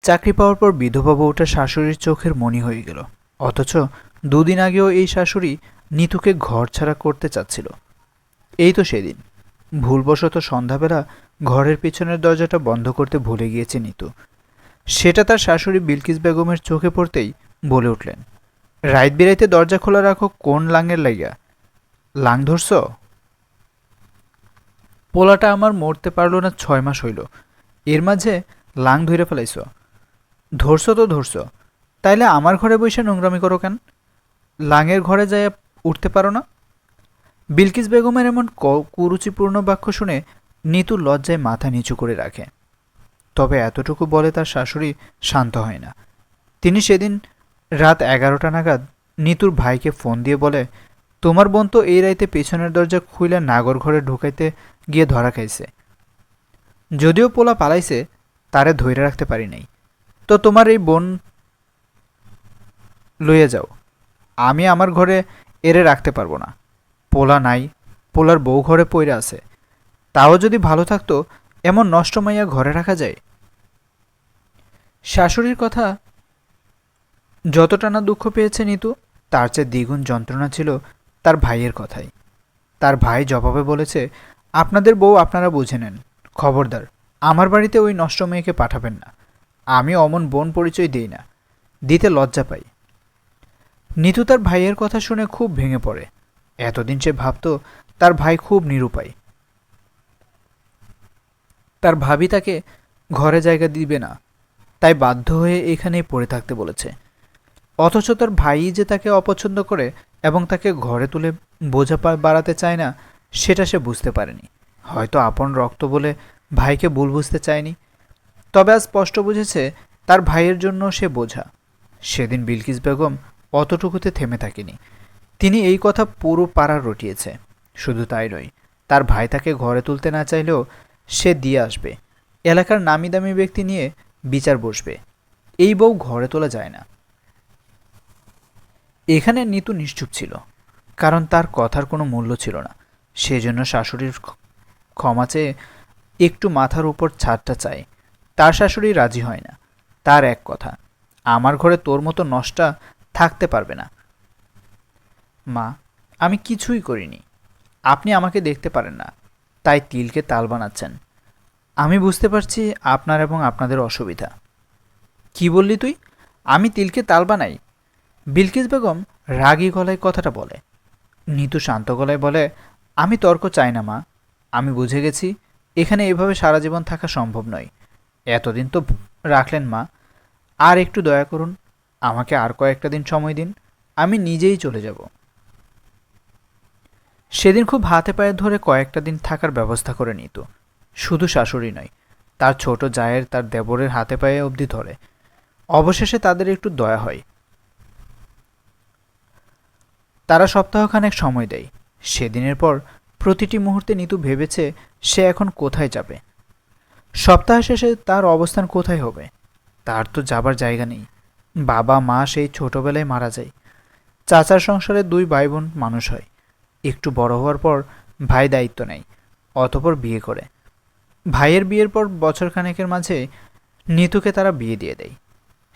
চাকরি পাওয়ার পর বিধবা বউটা শাশুড়ির চোখের মণি হয়ে গেল। অথচ দুদিন আগেও এই শাশুড়ি নিতুকে ঘর ছাড়া করতে চাচ্ছিল। এই তো সেদিন ভুলবশত সন্ধ্যাবেলা ঘরের পিছনের দরজাটা বন্ধ করতে ভুলে গিয়েছে নিতু। সেটা তার শাশুড়ি বিলকিস বেগমের চোখে পড়তেই বলে উঠলেন, রাইত বিরাইতে দরজা খোলা রাখো কোন লাঙের লাইগা? লাং ধরছ? পোলাটা আমার মরতে পারল না 6 মাস হইল, এর মাঝে লাং ধরে ফেলাইছ? ধরছ তো ধরছ, তাইলে আমার ঘরে বসে নোংরামি করো কেন? লাঙের ঘরে যায় উঠতে পারো না? বিলকিস বেগমের এমন কুরুচিপূর্ণ বাক্য শুনে নিতু লজ্জায় মাথা নিচু করে রাখে। তবে এতটুকু বলে তার শাশুড়ি শান্ত হয় না। তিনি সেদিন রাত 11টা নাগাদ নিতুর ভাইকে ফোন দিয়ে বলে, তোমার বোন তো এই রাইতে পেছনের দরজা খুইলে নাগর ঘরে ঢুকাইতে গিয়ে ধরা খাইছে। যদিও পোলা পালাইছে, তারে ধইরা রাখতে পারি নাই। তো তোমার এই বোন লইয়া যাও, আমি আমার ঘরে এরে রাখতে পারবো না। পোলা নাই, পোলার বউ ঘরে পইরা আছে। তাও যদি ভালো থাকতো এমন নষ্ট মাইয়া ঘরে রাখা যায়? শাশুড়ির কথা যতটা না দুঃখ পেয়েছে নিতু, তার চেয়ে দ্বিগুণ যন্ত্রণা ছিল তার ভাইয়ের কথাই। তার ভাই জবাবে বলেছে, আপনাদের বউ আপনারা বুঝে নেন, খবরদার আমার বাড়িতে ওই নষ্ট মেয়েকে পাঠাবেন না। আমি অমন বোন পরিচয় দিই না, দিতে লজ্জা পাই। নিতু তার ভাইয়ের কথা শুনে খুব ভেঙে পড়ে। এতদিন সে ভাবত তার ভাই খুব নিরুপায়, তার ভাবি তাকে ঘরে জায়গা দিবে না, তাই বাধ্য হয়ে এখানেই পড়ে থাকতে বলেছে। অথচ তার ভাই যে তাকে অপছন্দ করে এবং তাকে ঘরে তুলে বোঝা বাড়াতে চায় না, সেটা সে বুঝতে পারেনি। হয়তো আপন রক্ত বলে ভাইকে ভুল বুঝতে চায়নি। তবে আজ স্পষ্ট বুঝেছে তার ভাইয়ের জন্য সে বোঝা। সেদিন বিলকিস বেগম অতটুকুতে থেমে থাকেনি। তিনি এই কথা পুরো পাড়া রটিয়েছে। শুধু তাই নয়, তার ভাই তাকে ঘরে তুলতে না চাইলেও সে দিয়ে আসবে। এলাকার নামি দামি ব্যক্তি নিয়ে বিচার বসবে। এই বউ ঘরে তোলা যায় না। এখানে নিতু নিশ্চুপ ছিল, কারণ তার কথার কোনো মূল্য ছিল না। সেজন্য শাশুড়ির ক্ষমা চেয়ে একটু মাথার উপর ছাদটা চায়। তার শাশুড়ি রাজি হয় না। তার এক কথা, আমার ঘরে তোর মতো নষ্টা থাকতে পারবে না। মা, আমি কিছুই করিনি, আপনি আমাকে দেখতে পারেন না, তাই তিলকে তাল বানাচ্ছেন। আমি বুঝতে পারছি আপনার এবং আপনাদের অসুবিধা। কি বললি তুই? আমি তিলকে তাল বানাই? বিলকিস বেগম রাগী গলায় কথাটা বলে। নিতু শান্ত গলায় বলে, আমি তর্ক চাই না মা। আমি বুঝে গেছি এখানে এভাবে সারা জীবন থাকা সম্ভব নয়। এতদিন তো রাখলেন মা, আর একটু দয়া করুন, আমাকে আর কয়েকটা দিন সময় দিন, আমি নিজেই চলে যাব। সেদিন খুব হাতে পায়ে ধরে কয়েকটা দিন থাকার ব্যবস্থা করে নিত। শুধু শাশুড়ি নয়, তার ছোট জায়ের, তার দেবরের হাতে পায়ে অবধি ধরে। অবশেষে তাদের একটু দয়া হয়। তারা সপ্তাহখানেক সময় দেয়। সেদিনের পর প্রতিটি মুহূর্তে নিতু ভেবেছে সে এখন কোথায় যাবে। সপ্তাহ শেষে তার অবস্থান কোথায় হবে? তার তো যাবার জায়গা নেই। বাবা মা সেই ছোটবেলায় মারা যায়। চাচার সংসারে 2 ভাই বোন মানুষ হয়। একটু বড় হওয়ার পর ভাই দায়িত্ব নেয়, অতঃপর বিয়ে করে। ভাইয়ের বিয়ের পর বছরখানেকের মাঝে নিতুকে তারা বিয়ে দিয়ে দেয়।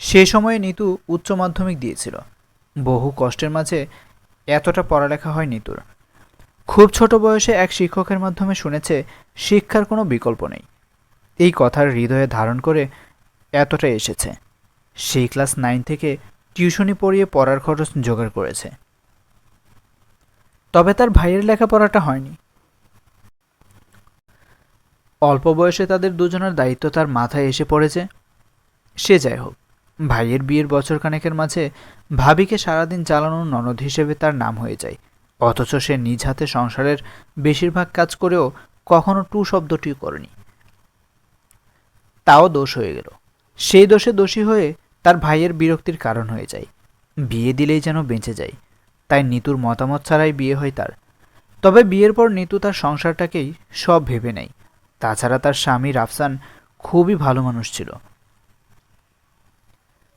সে সময়ে নিতু উচ্চ মাধ্যমিক দিয়েছিল। বহু কষ্টের মাঝে এতটা পড়ালেখা হয় নিতুর। খুব ছোট বয়সে এক শিক্ষকের মাধ্যমে শুনেছে শিক্ষার কোনো বিকল্প নেই। এই কথার হৃদয়ে ধারণ করে এতটা এসেছে। সেই ক্লাস 9 থেকে টিউশনি পড়িয়ে পড়ার খরচ জোগাড় করেছে। তবে তার ভাইয়ের লেখাপড়াটা হয়নি। অল্প বয়সে তাদের দুজনের দায়িত্ব তার মাথায় এসে পড়েছে। সে যাই হোক, ভাইয়ের বিয়ের বছরখানেকের মাঝে ভাবিকে সারাদিন চালানোর ননদ হিসেবে তার নাম হয়ে যায়। অথচ সে নিজ হাতে সংসারের বেশিরভাগ কাজ করেও কখনো টু শব্দটিও করেনি। তাও দোষ হয়ে গেল। সেই দোষে দোষী হয়ে তার ভাইয়ের বিরক্তির কারণ হয়ে যায়। বিয়ে দিলেই যেন বেঁচে যায়, তাই নিতুর মতামত ছাড়াই বিয়ে হয় তার। তবে বিয়ের পর নিতু তার সংসারটাকেই সব ভেবে নেয়। তাছাড়া তার স্বামী রাফসান খুবই ভালো মানুষ ছিল।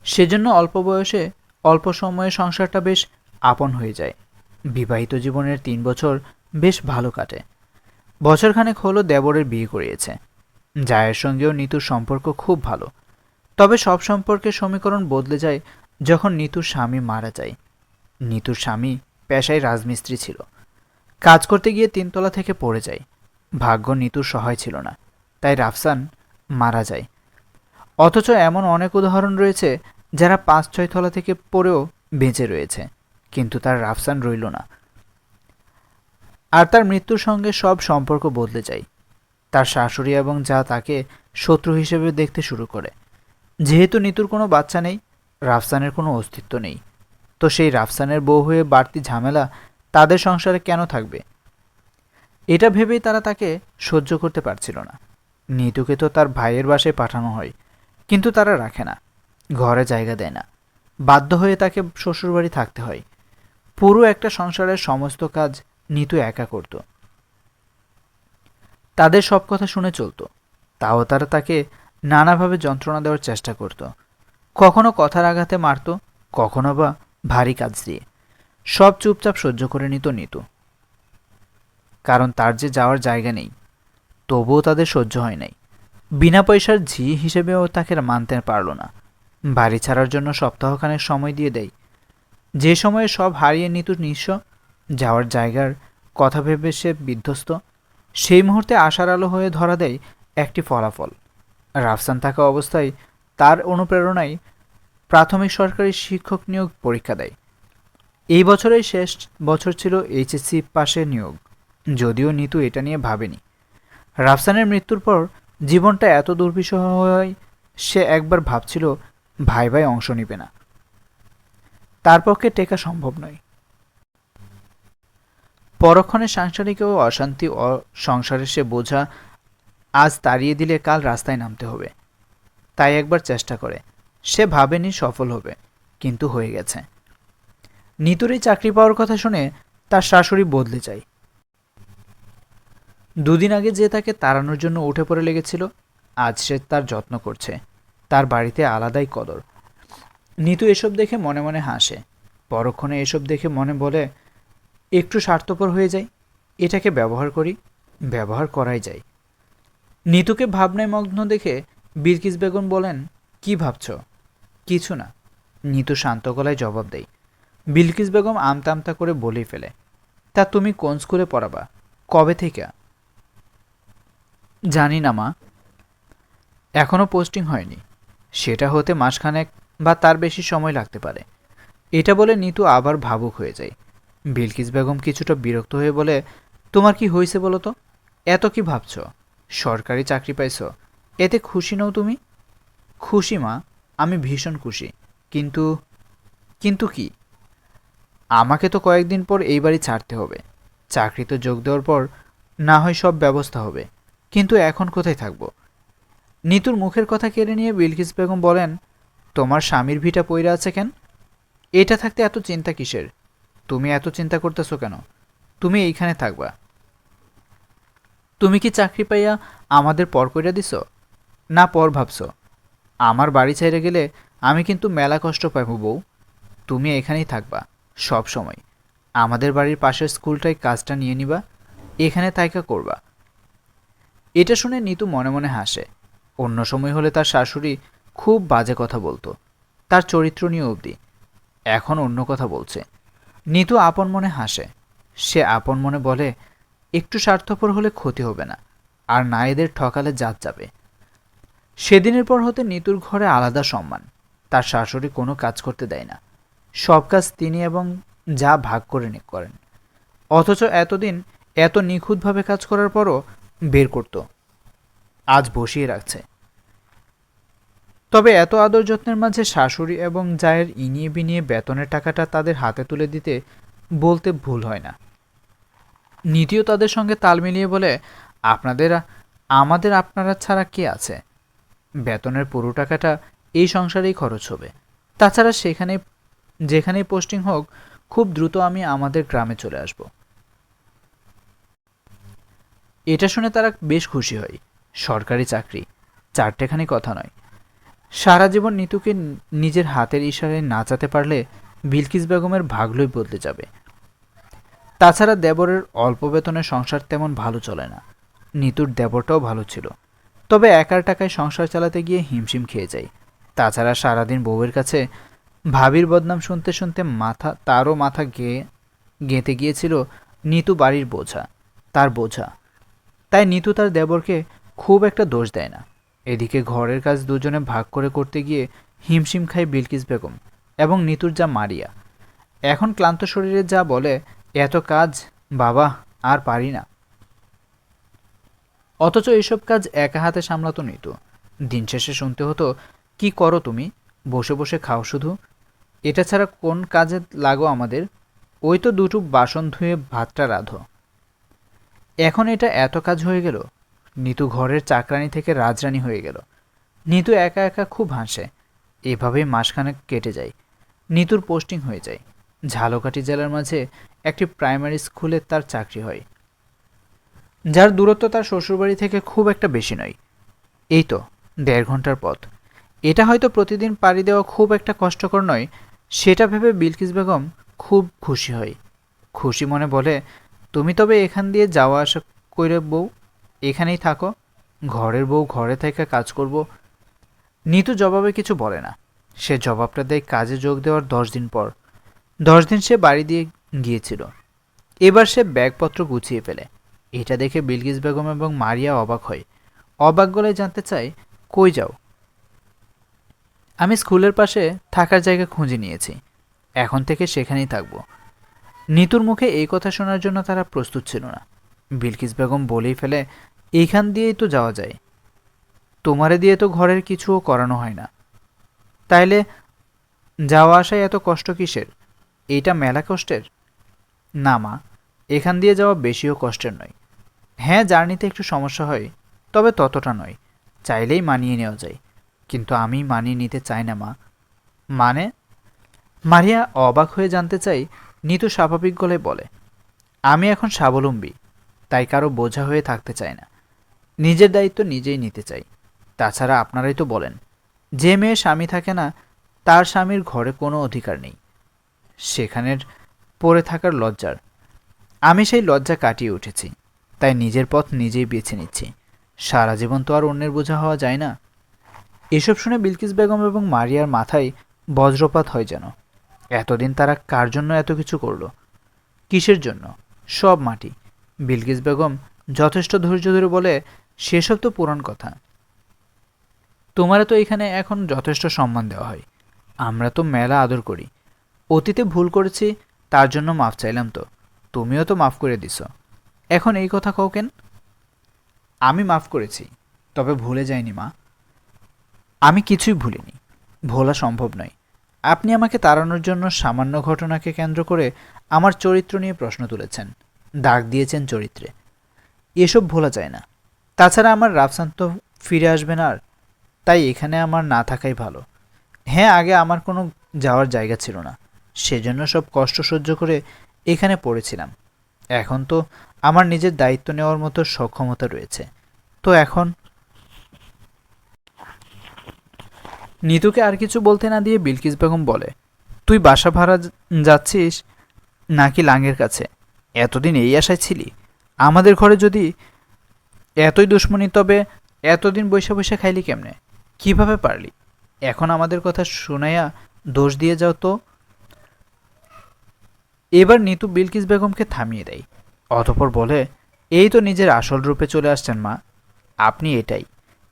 সেজন্য অল্প বয়সে অল্প সময়ে সংসারটা বেশ আপন হয়ে যায়। বিবাহিত জীবনের 3 বছর বেশ ভালো কাটে। বছরখানেক হলো দেবরের বিয়ে করিয়েছে। জায়ের সঙ্গেও নিতুর সম্পর্ক খুব ভালো। তবে সব সম্পর্কের সমীকরণ বদলে যায় যখন নিতুর স্বামী মারা যায়। নিতুর স্বামী পেশায় রাজমিস্ত্রি ছিল। কাজ করতে গিয়ে 3 তলা থেকে পড়ে যায়। ভাগ্য নিতুর সহায় ছিল না, তাই রাফসান মারা যায়। অথচ এমন অনেক উদাহরণ রয়েছে যারা 5-6 তলা থেকে পড়েও বেঁচে রয়েছে, কিন্তু তার রাফসান রইল না। আর তার মৃত্যুর সঙ্গে সব সম্পর্ক বদলে যায়। তার শাশুড়ি এবং যা তাকে শত্রু হিসেবে দেখতে শুরু করে। যেহেতু নিতুর কোনো বাচ্চা নেই, রাফসানের কোনো অস্তিত্ব নেই, তো সেই রাফসানের বউ হয়ে বাড়তি ঝামেলা তাদের সংসারে কেন থাকবে? এটা ভেবেই তারা তাকে সহ্য করতে পারছিল না। নিতুকে তো তার ভাইয়ের বাসায় পাঠানো হয়, কিন্তু তারা রাখে না, ঘরে জায়গা দেয় না। বাধ্য হয়ে তাকে শ্বশুরবাড়ি থাকতে হয়। পুরো একটা সংসারের সমস্ত কাজ নিতু একা করত। তাদের সব কথা শুনে চলত, তাও তারা তাকে নানাভাবে যন্ত্রণা দেওয়ার চেষ্টা করত। কখনো কথার আঘাতে মারত, কখনো বা ভারী কাজ দিয়ে। সব চুপচাপ সহ্য করে নিত নিতু, কারণ তার যে যাওয়ার জায়গা নেই। তবুও তাদের সহ্য হয় নাই। বিনা পয়সার ঝি হিসেবেও তাকে মানতে পারল না। বাড়ি ছাড়ার জন্য সপ্তাহখানেক সময় দিয়ে দেয়। যে সময়ে সব হারিয়ে নিতু নিঃস্ব, যাওয়ার জায়গার কথা ভেবে সে বিধ্বস্ত, সেই মুহূর্তে আশার আলো হয়ে ধরা দেয় একটি ফলাফল। রাফসান থাকা অবস্থায় তার অনুপ্রেরণায় প্রাথমিক সরকারি শিক্ষক নিয়োগ পরীক্ষা দেয়। এই বছরের শেষ বছর ছিল এইচএসসি পাশে নিয়োগ, যদিও নিতু এটা নিয়ে ভাবেনি। রাফসানের মৃত্যুর পর জীবনটা এত দুর্বিষহ হয় সে একবার ভাবছিল ভাই ভাই অংশ নিবে না। তার পক্ষে টেকা সম্ভব নয়। পরক্ষণে সাংসারিক ও অশান্তি সংসারে সে বোঝা আজ তাড়িয়ে দিলে কাল রাস্তায় নামতে হবে। তাই একবার চেষ্টা করে। সে ভাবেনি সফল হবে, কিন্তু হয়ে গেছে। নিতুর এই চাকরি পাওয়ার কথা শুনে তার শাশুড়ি বদলে যায়। দুদিন আগে যে তাকে তাড়ানোর জন্য উঠে পড়ে লেগেছিল, আজ সে তার যত্ন করছে। তার বাড়িতে আলাদাই কদর। নিতু এসব দেখে মনে মনে হাসে। পরক্ষণে এসব দেখে মনে বলে, একটু স্বার্থপর হয়ে যাই, এটাকে ব্যবহার করি, ব্যবহার করাই যায়। নিতুকে ভাবনায় মগ্ন দেখে বিলকিস বেগম বলেন, কি ভাবছ? কিছু না, নিতু শান্ত গলায় জবাব দেয়। বিলকিস বেগম আমতা আমতা করে বলেই ফেলে, তা তুমি কোন স্কুলে পড়াবা? কবে থেকে? জানি না মা, এখনও পোস্টিং হয়নি। সেটা হতে মাসখানেক বা তার বেশি সময় লাগতে পারে। এটা বলে নিতু আবার ভাবুক হয়ে যায়। বিলকিস বেগম কিছুটা বিরক্ত হয়ে বলে, তোমার কি হয়েছে বলো তো? এত কি ভাবছ? সরকারি চাকরি পাইছ, এতে খুশি নও তুমি? খুশি মা, আমি ভীষণ খুশি। কিন্তু কিন্তু কি? আমাকে তো কয়েকদিন পর এই বাড়ি ছাড়তে হবে। চাকরিতে যোগ দেওয়ার পর না হয় সব ব্যবস্থা হবে, কিন্তু এখন কোথায় থাকব? নিতুর মুখের কথা কেড়ে নিয়ে বিলকিস বেগম বলেন, তোমার স্বামীর ভিটা পইরা আছে কেন? এটা থাকতে এত চিন্তা কিসের? তুমি এত চিন্তা করতেছো কেন? তুমি এইখানে থাকবা। তুমি কি চাকরি পাইয়া আমাদের পর কইরা দিছ, না পর ভাবছ? আমার বাড়ি ছেড়ে গেলে আমি কিন্তু মেলা কষ্ট পাইব বউ। তুমি এখানেই থাকবা সব সময়। আমাদের বাড়ির পাশের স্কুলটায় কাজটা নিয়ে নিবা, এখানে তাইকা করবা। এটা শুনে নিতু মনে মনে হাসে। অন্য সময় হলে তার শাশুড়ি খুব বাজে কথা বলতো, তার চরিত্র নিয়ে অবধি। এখন অন্য কথা বলছে। নিতু আপন মনে হাসে। সে আপন মনে বলে, একটু স্বার্থপর হলে ক্ষতি হবে না, আর না এদের ঠকালে জাত যাবে। সেদিনের পর হতে নিতুর ঘরে আলাদা সম্মান। তার শাশুড়ি কোনো কাজ করতে দেয় না, সব কাজ তিনি এবং যা ভাগ করে করেন। অথচ এতদিন এত নিখুঁতভাবে কাজ করার পরও বের করত, আজ বসিয়ে রাখছে। তবে এত আদর যত্নের মাঝে শাশুড়ি এবং জায়ের ইনিয়ে বিনিয়ে বেতনের টাকাটা তাদের হাতে তুলে দিতে বলতে ভুল হয় না। নীতিও তাদের সঙ্গে তাল মিলিয়ে বলে, আমাদের আপনারা ছাড়া কে আছে? বেতনের পুরো টাকাটা এই সংসারেই খরচ হবে। তাছাড়া যেখানেই পোস্টিং হোক, খুব দ্রুত আমি আমাদের গ্রামে চলে আসব। এটা শুনে তারা বেশ খুশি হয়। সরকারি চাকরি, চারটেখানি কথা নয়। সারা জীবন নিতুকে নিজের হাতের ইশারায় নাচাতে পারলে বিলকিস বেগমের ভাগ্যই বদলে যাবে। তাছাড়া দেবরের অল্প বেতনে সংসার তেমন ভালো চলে না। নিতুর দেবরটাও ভালো ছিল, তবে একার টাকায় সংসার চালাতে গিয়ে হিমশিম খেয়ে যায়। তাছাড়া সারাদিন বউয়ের কাছে ভাবির বদনাম শুনতে শুনতে তারও মাথা গেঁথে গিয়েছিল নিতু বাড়ির বোঝা, তার বোঝা। তাই নিতু তার দেবরকে খুব একটা দোষ দেয় না। এদিকে ঘরের কাজ দুজনে ভাগ করে করতে গিয়ে হিমশিম খায় বিলকিস বেগম এবং নিতুর যা মারিয়া। এখন ক্লান্ত শরীরে যা বলে, এত কাজ বাবা আর পারি না। অথচ এসব কাজ একা হাতে সামলাতো নিতু। দিন শেষে শুনতে হতো, কি করো তুমি, বসে বসে খাও শুধু, এটা ছাড়া কোন কাজে লাগো আমাদের, ওই তো দুটো বাসন ধুয়ে ভাতটা রাঁধো। এখন এটা এত কাজ হয়ে গেল, নিতু ঘরের চাকরানি থেকে রাজরানী হয়ে গেল। নিতু একা একা খুব হাসে। এভাবেই মাসখানেক কেটে যায়। নিতুর পোস্টিং হয়ে যায়। ঝালকাঠি জেলার মাঝে একটি প্রাইমারি স্কুলে তার চাকরি হয়, যার দূরত্ব তার শ্বশুরবাড়ি থেকে খুব একটা বেশি নয়। এই তো ১.৫ ঘন্টার পথ। এটা হয়তো প্রতিদিন পাড়ি দেওয়া খুব একটা কষ্টকর নয়, সেটা ভেবে বিলকিস বেগম খুব খুশি হয়। খুশি মনে বলে, তুমি তবে এখান দিয়ে যাওয়া আসা কইরে বউ, এখানেই থাকো, ঘরের বউ ঘরে থেকে কাজ করব। নিতু জবাবে কিছু বলে না। সে জবাবটা দেয় কাজে যোগ দেওয়ার ১০ দিন পর। ১০ দিন সে বাড়ি দিয়ে গিয়েছিল। এবার সে ব্যাগপত্র গুছিয়ে ফেলে। এটা দেখে বিলকিস বেগম এবং মারিয়া অবাক হয়। অবাক গলায় জানতে চায়, কই যাও? আমি স্কুলের পাশে থাকার জায়গা খুঁজে নিয়েছি, এখন থেকে সেখানেই থাকব। নিতুর মুখে এই কথা শোনার জন্য তারা প্রস্তুত ছিল না। বিলকিস বেগম বলেই ফেলে, এইখান দিয়েই তো যাওয়া যায়, তোমারে দিয়ে তো ঘরের কিছুও করানো হয় না, তাইলে যাওয়া আসায় এত কষ্ট কিসের? এইটা মেলা কষ্টের? না মা, এখান দিয়ে যাওয়া বেশিও কষ্টের নয়। হ্যাঁ, জার্নিতে একটু সমস্যা হয়, তবে ততটা নয়, চাইলেই মানিয়ে নেওয়া যায়। কিন্তু আমি মানিয়ে নিতে চাই না মা। মানে? মারিয়া অবাক হয়ে জানতে চাই। নিতু স্বাভাবিক গলায় বলে, আমি এখন স্বাবলম্বী, তাই কারো বোঝা হয়ে থাকতে চাই না, নিজের দায়িত্ব নিজেই নিতে চাই। তাছাড়া আপনারাই তো বলেন, যে মেয়ে স্বামী থাকে না তার স্বামীর ঘরে কোনো অধিকার নেই, সেখানের পড়ে থাকার লজ্জার। আমি সেই লজ্জা কাটিয়ে উঠেছি, তাই নিজের পথ নিজেই বেছে নিচ্ছি। সারা জীবন তো আর অন্যের বোঝা হওয়া যায় না। এসব শুনে বিলকিস বেগম এবং মারিয়ার মাথায় বজ্রপাত হয় যেন। এতদিন তারা কার জন্য এত কিছু করলো, কিসের জন্য? সব মাটি। বিলকিস বেগম যথেষ্ট ধৈর্য ধরে বলে, সেসব তো পুরান কথা, তোমারা তো এখানে এখন যথেষ্ট সম্মান দেওয়া হয়, আমরা তো মেলা আদর করি। অতীতে ভুল করেছি, তার জন্য মাফ চাইলাম, তো তুমিও তো মাফ করে দিছ, এখন এই কথা কও কেন? আমি মাফ করেছি, তবে ভুলে যাইনি মা। আমি কিছুই ভুলিনি, ভোলা সম্ভব নয়। আপনি আমাকে তাড়ানোর জন্য সামান্য ঘটনাকে কেন্দ্র করে আমার চরিত্র নিয়ে প্রশ্ন তুলেছেন, দাগ দিয়েছেন চরিত্রে, এসব ভোলা যায় না। তাছাড়া আমার রাফসান তো ফিরে আসবে না আর, তাই এখানে আমার না থাকাই ভালো। হ্যাঁ, আগে আমার কোনো যাওয়ার জায়গা ছিল না, সেজন্য সব কষ্ট সহ্য করে এখানে পড়েছিলাম। এখন তো আমার নিজের দায়িত্ব নেওয়ার মতো সক্ষমতা রয়েছে, তো এখন। নিতুকে আর কিছু বলতে না দিয়ে বিলকিস বেগম বলে, তুই বাসা ভাড়া যাচ্ছিস নাকি লাঙের কাছে? এতদিন এই আশায় ছিলি আমাদের ঘরে যদি এতই দুশ্মনী, তবে এতদিন বৈশা বৈশা খাইলি কেমনে, কিভাবে পারলি? এখন আমাদের কথা শুনাইয়া দোষ দিয়ে যাও তো। এবার নিতু বিলকিস বেগমকে থামিয়ে দেয়, অতঃপর বলে, এই তো নিজের আসল রূপে চলে আসছেন মা, আপনি এটাই।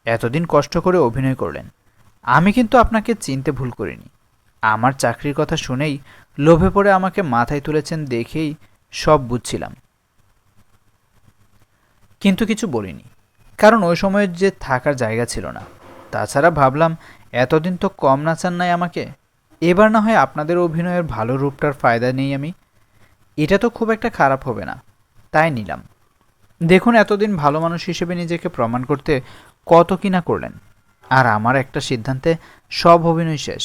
এতদিন কষ্ট করে অভিনয় করলেন, আমি কিন্তু আপনাকে চিনতে ভুল করিনি। আমার চাকরির কথা শুনেই লোভে পড়ে আমাকে মাথায় তুলেছেন দেখেই সব বুঝছিলাম, কিন্তু কিছু বলিনি, কারণ ওই সময় যে থাকার জায়গা ছিল না। তাছাড়া ভাবলাম, এতদিন তো কম নাচান নাই আমাকে, এবার না হয় আপনাদের অভিনয়ের ভালো রূপটার ফায়দা নেই আমি, এটা তো খুব একটা খারাপ হবে না, তাই নিলাম। দেখুন, এতদিন ভালো মানুষ হিসেবে নিজেকে প্রমাণ করতে কত কি না করলেন, আর আমার একটা সিদ্ধান্তে সব অভিনয় শেষ।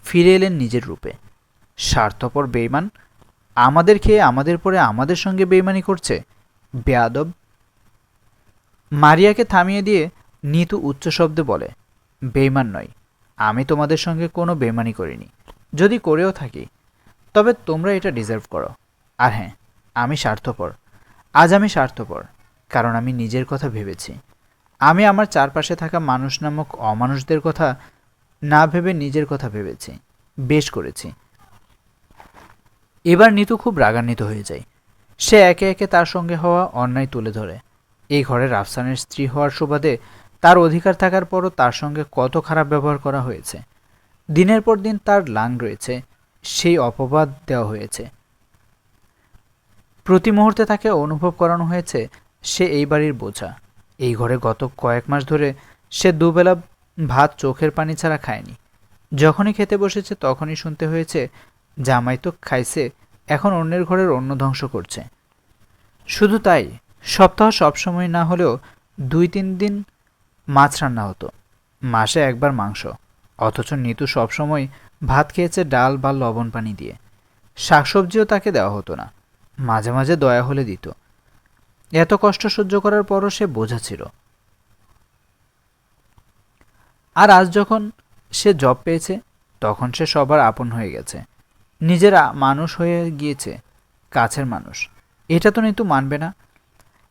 ফিরে এলেন নিজের রূপে। স্বার্থপর বেইমান, আমাদের খেয়ে আমাদের পরে আমাদের সঙ্গে বেইমানি করছে, বেয়াদব। মারিয়াকে থামিয়ে দিয়ে নিতু উচ্চ শব্দে বলে, বেইমান নয়, আমি তোমাদের সঙ্গে কোনো বেইমানি করিনি, যদি করেও থাকি তবে তোমরা এটা ডিজার্ভ করো। আর হ্যাঁ, আমি স্বার্থপর, আজ আমি স্বার্থপর, কারণ আমি নিজের কথা ভেবেছি। আমি আমার চারপাশে থাকা মানুষ নামক অমানুষদের কথা না ভেবে নিজের কথা ভেবেছি, বেশ করেছি। এবার নিতু খুব রাগান্বিত হয়ে যায়। সে একে একে তার সঙ্গে হওয়া অন্যায় তুলে ধরে। এই ঘরে রাফসানের স্ত্রী হওয়ার সুবাদে তার অধিকার থাকার পরও তার সঙ্গে কত খারাপ ব্যবহার করা হয়েছে। দিনের পর দিন তার লাং রয়েছে, সেই অপবাদ দেওয়া হয়েছে। প্রতি মুহূর্তে তাকে অনুভব করানো হয়েছে সে এই বাড়ির বোঝা। এই ঘরে গত কয়েক মাস ধরে সে দুবেলা ভাত চোখের পানি ছাড়া খায়নি। যখনই খেতে বসেছে তখনই শুনতে হয়েছে, জামাই তো খাইছে, এখন অন্যের ঘরের অন্ন ধ্বংস করছে। শুধু তাই, সপ্তাহ সবসময় না হলেও 2-3 দিন মাছ রান্না হতো, মাসে একবার মাংস। অথচ নিতু সবসময় ভাত খেয়েছে ডাল বা লবণ পানি দিয়ে। শাকসবজিও তাকে দেওয়া হতো না, মাঝে মাঝে দয়া হলে দিত। এত কষ্ট সহ্য করার পরও সে বোঝা ছিল। আর আজ যখন সে জব পেয়েছে তখন সে সবার আপন হয়ে গেছে, নিজের মানুষ হয়ে গিয়েছে, কাছের মানুষ। এটা তো নিতু মানবে না।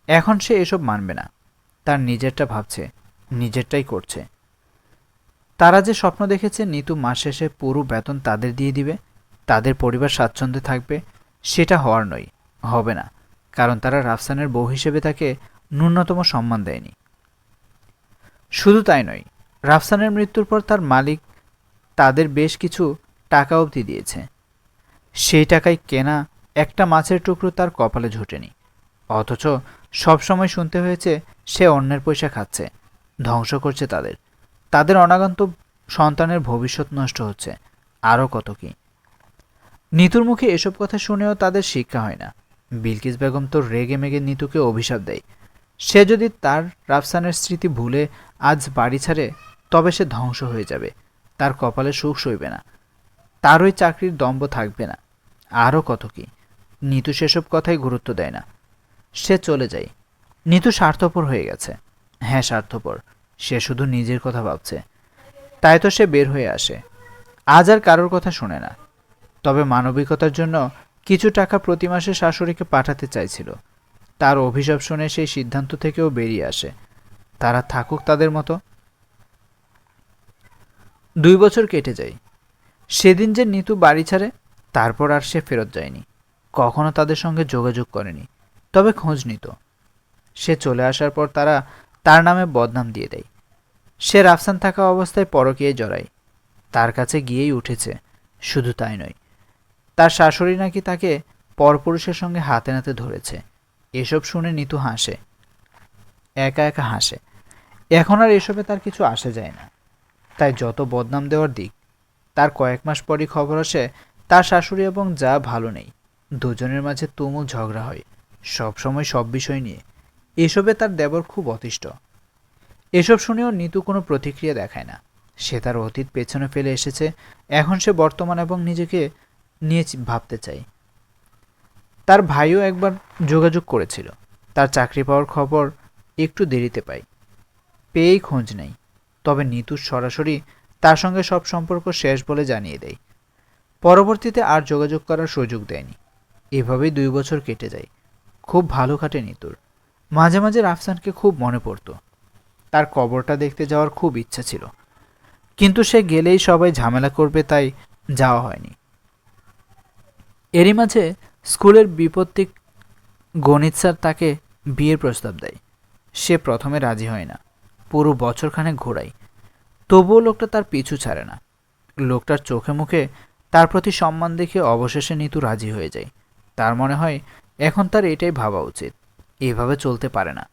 এখন সে এসব মানবে না। তার নিজেরটা ভাবছে, নিজেরটাই করছে। তারা যে স্বপ্ন দেখেছে নিতু মাস শেষে পুরো বেতন তাদের দিয়ে দিবে, তাদের পরিবার স্বাচ্ছন্দ্যে থাকবে, সেটা হওয়ার নয়, হবে না। কারণ তারা রাফসানের বউ হিসেবে তাকে ন্যূনতম সম্মান দেয়নি। শুধু তাই নয়, রাফসানের মৃত্যুর পর তার মালিক তাদের বেশ কিছু টাকা অবধি দিয়েছে। সেই টাকায় কেনা একটা মাছের টুকরো তার কপালে ঝোটেনি। অথচ সবসময় শুনতে হয়েছে সে অন্যের পয়সা খাচ্ছে, ধ্বংস করছে তাদের। তাদের অনাগন্ত সন্তানের ভবিষ্যৎ নষ্ট হচ্ছে, আরও কত কি। নিতুর মুখে এসব কথা শুনেও তাদের শিক্ষা হয় না। বিলকিস বেগম তো রেগে মেগে নিতুকে অভিশাপ দেয়। সে যদি তার রাফসানের স্মৃতি ভুলে আজ বাড়ি ছাড়ে তবে সে ধ্বংস হয়ে যাবে, তার কপালে সুখ সইবে না, তার ওই চাকরির দম্ভ থাকবে না, আরও কত কি। নিতু সেসব কথাই গুরুত্ব দেয় না, সে চলে যায়। নিতু স্বার্থপর হয়ে গেছে। হ্যাঁ, স্বার্থপর। সে শুধু নিজের কথা ভাবছে, তাই তো সে বের হয়ে আসে। আজ আর কারোর কথা শোনে না। তবে মানবিকতার জন্য কিছু টাকা প্রতি মাসে শাশুড়িকে পাঠাতে চাইছিল। তার অভিশাপ শুনে সেই সিদ্ধান্ত থেকেও বেরিয়ে আসে। তারা থাকুক তাদের মতো। 2 বছর কেটে যায়। সেদিন যে নিতু বাড়ি ছাড়ে তারপর আর সে ফেরত যায়নি, কখনো তাদের সঙ্গে যোগাযোগ করেনি। তবে খোঁজ নিত। সে চলে আসার পর তারা তার নামে বদনাম দিয়ে দেয়। সে রাফসান থাকা অবস্থায় পরকীয়ায় জড়ায়, তার কাছে গিয়েই উঠেছে। শুধু তাই নয়, তার শাশুড়ি নাকি তাকে পরপুরুষের সঙ্গে হাতে নাতে ধরেছে। এসব শুনে নিতু হাসে, একা একা হাসে। এখন আর এসবে তার কিছু আসে যায় না। তাই যত বদনাম দেওয়ার দিক। তার কয়েক মাস পরই খবর আসে তার শাশুড়ি এবং যা ভালো নেই। দুজনের মাঝে তুমুল ঝগড়া হয়, সব সময় সব বিষয় নিয়ে। এসবে তার দেবর খুব অতিষ্ঠ। এসব শুনেও নিতু কোনো প্রতিক্রিয়া দেখায় না। সে তার অতীত পেছনে ফেলে এসেছে, এখন সে বর্তমান এবং নিজেকে নিয়ে ভাবতে চায়। তার ভাইও একবার যোগাযোগ করেছিল, তার চাকরি পাওয়ার খবর একটু দেরিতে পায়, পেয়েই খোঁজ নেই। তবে নিতু সরাসরি তার সঙ্গে সব সম্পর্ক শেষ বলে জানিয়ে দেয়। পরবর্তীতে আর যোগাযোগ করার সুযোগ দেয়নি। এভাবেই 2 বছর কেটে যায়। খুব ভালো কাটে নিতুর। মাঝে মাঝে রাফসানকে খুব মনে পড়ত। তার কবরটা দেখতে যাওয়ার খুব ইচ্ছা ছিল, কিন্তু সে গেলেই সবাই ঝামেলা করবে, তাই যাওয়া হয়নি। এরই মাঝে স্কুলের বিপত্তিক গণিত স্যার তাকে বিয়ের প্রস্তাব দেয়। সে প্রথমে রাজি হয় না, পুরো বছরখানেক ঘোরায়, তবুও লোকটা তার পিছু ছাড়ে না। লোকটার চোখে মুখে তার প্রতি সম্মান দেখে অবশেষে নিতু রাজি হয়ে যায়। তার মনে হয় এখন তার এটাই ভাবা উচিত, এভাবে চলতে পারে না।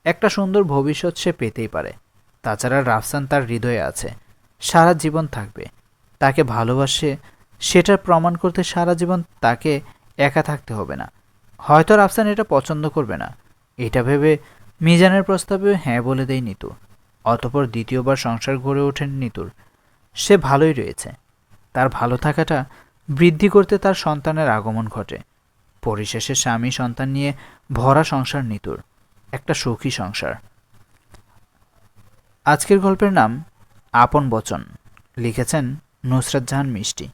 একটা সুন্দর ভবিষ্যৎ সে পেতেই পারে। তাছাড়া রাফসান তার হৃদয়ে আছে, সারা জীবন থাকবে। তাকে ভালোবাসে সেটার প্রমাণ করতে সারা জীবন তাকে একা থাকতে হবে না। হয়তো রাফসান এটা পছন্দ করবে না, এটা ভেবে মিজানের প্রস্তাবে হ্যাঁ বলে দেয় নিতু। অতঃপর দ্বিতীয়বার সংসার গড়ে ওঠেন নিতুর। সে ভালোই রয়েছে। তার ভালো থাকাটা বৃদ্ধি করতে তার সন্তানের আগমন ঘটে। পরিশেষে স্বামী সন্তান নিয়ে ভরা সংসার নিতুর, একটা সুখী সংসার। আজকের গল্পের নাম আপন বচন, লিখেছেন নুসরাত জাহান মিষ্টি।